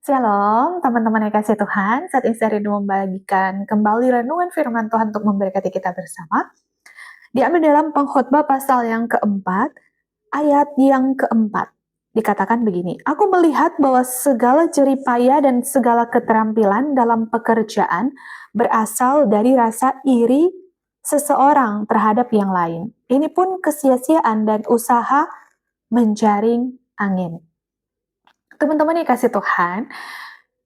Shalom, teman-teman yang kasih Tuhan. Saat ini saya rindu membagikan kembali renungan firman Tuhan untuk memberkati kita bersama. Diambil dalam Pengkhotbah pasal yang keempat, ayat yang keempat. Dikatakan begini, Aku melihat bahwa segala jeripaya dan segala keterampilan dalam pekerjaan berasal dari rasa iri seseorang terhadap yang lain. Ini pun kesia-siaan dan usaha menjaring angin. Teman-teman yang kasih Tuhan,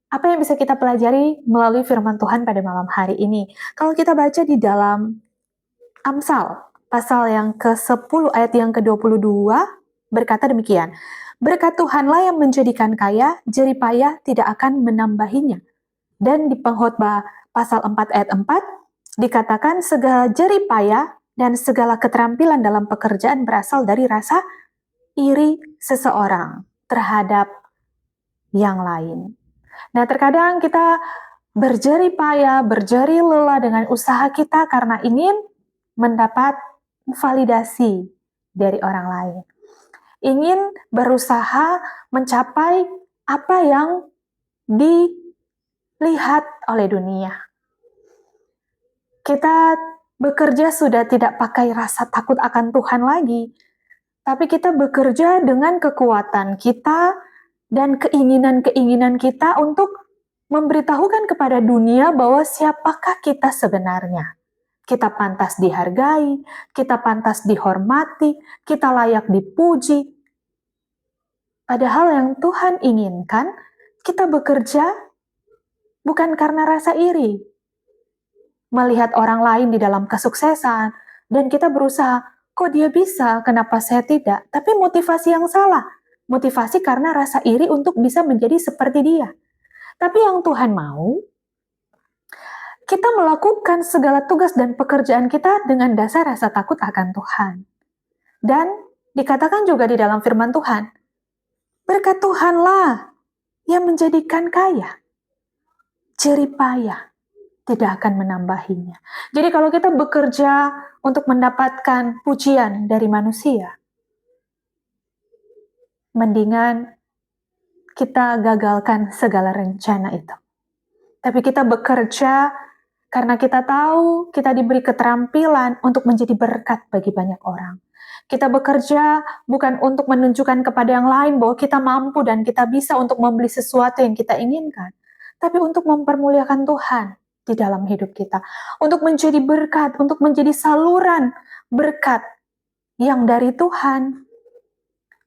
apa yang bisa kita pelajari melalui firman Tuhan pada malam hari ini? Kalau kita baca di dalam Amsal, pasal yang ke-10 ayat yang ke-22, berkata demikian, Berkat Tuhanlah yang menjadikan kaya, jeripaya tidak akan menambahinya. Dan di Pengkhotbah pasal 4 ayat 4, dikatakan segala jeripaya dan segala keterampilan dalam pekerjaan berasal dari rasa iri seseorang terhadap yang lain. Nah, terkadang kita berjerih payah, berjerih lelah dengan usaha kita karena ingin mendapat validasi dari orang lain. Ingin berusaha mencapai apa yang dilihat oleh dunia. Kita bekerja sudah tidak pakai rasa takut akan Tuhan lagi, tapi kita bekerja dengan kekuatan kita dan keinginan-keinginan kita untuk memberitahukan kepada dunia bahwa siapakah kita sebenarnya. Kita pantas dihargai, kita pantas dihormati, kita layak dipuji. Padahal yang Tuhan inginkan, kita bekerja bukan karena rasa iri. Melihat orang lain di dalam kesuksesan, dan kita berusaha, kok dia bisa, kenapa saya tidak? Tapi motivasi yang salah. Motivasi karena rasa iri untuk bisa menjadi seperti dia. Tapi yang Tuhan mau, kita melakukan segala tugas dan pekerjaan kita dengan dasar rasa takut akan Tuhan. Dan dikatakan juga di dalam firman Tuhan, berkat Tuhanlah yang menjadikan kaya, jeripaya tidak akan menambahinya. Jadi kalau kita bekerja untuk mendapatkan pujian dari manusia, mendingan kita gagalkan segala rencana itu. Tapi kita bekerja karena kita tahu kita diberi keterampilan untuk menjadi berkat bagi banyak orang. Kita bekerja bukan untuk menunjukkan kepada yang lain bahwa kita mampu dan kita bisa untuk membeli sesuatu yang kita inginkan, tapi untuk mempermuliakan Tuhan di dalam hidup kita, untuk menjadi berkat, untuk menjadi saluran berkat yang dari Tuhan,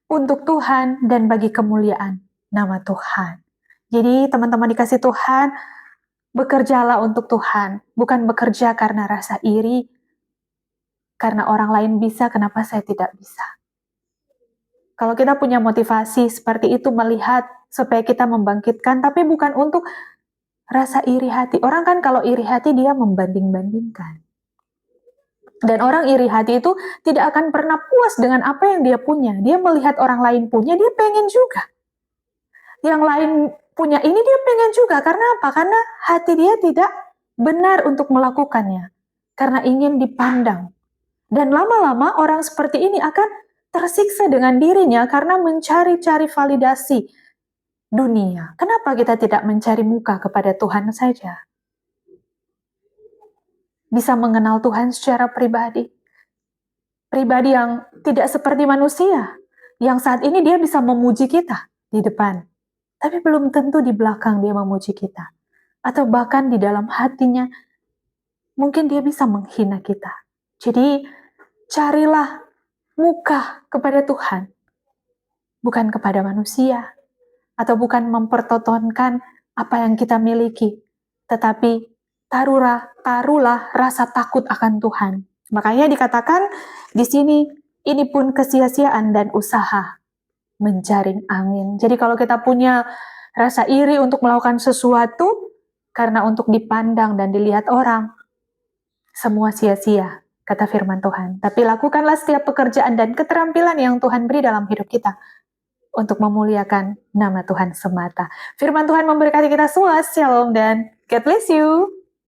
untuk Tuhan dan bagi kemuliaan nama Tuhan. Jadi teman-teman dikasih Tuhan, bekerjalah untuk Tuhan, bukan bekerja karena rasa iri, karena orang lain bisa, kenapa saya tidak bisa. Kalau kita punya motivasi seperti itu melihat supaya kita membangkitkan, tapi bukan untuk rasa iri hati. Orang kan kalau iri hati dia membanding-bandingkan. Dan orang iri hati itu tidak akan pernah puas dengan apa yang dia punya. Dia melihat orang lain punya, dia pengen juga. Yang lain punya ini dia pengen juga. Karena apa? Karena hati dia tidak benar untuk melakukannya. Karena ingin dipandang. Dan lama-lama orang seperti ini akan tersiksa dengan dirinya karena mencari-cari validasi dunia. Kenapa kita tidak mencari muka kepada Tuhan saja? Bisa mengenal Tuhan secara pribadi. Pribadi yang tidak seperti manusia. Yang saat ini dia bisa memuji kita di depan. Tapi belum tentu di belakang dia memuji kita. Atau bahkan di dalam hatinya, mungkin dia bisa menghina kita. Jadi, carilah muka kepada Tuhan. Bukan kepada manusia. Atau bukan mempertontonkan apa yang kita miliki. Tetapi, taruhlah rasa takut akan Tuhan. Makanya dikatakan di sini, ini pun kesia-siaan dan usaha menjaring angin. Jadi kalau kita punya rasa iri untuk melakukan sesuatu, karena untuk dipandang dan dilihat orang, semua sia-sia, kata firman Tuhan. Tapi lakukanlah setiap pekerjaan dan keterampilan yang Tuhan beri dalam hidup kita, untuk memuliakan nama Tuhan semata. Firman Tuhan memberkati kita semua. Shalom dan God bless you.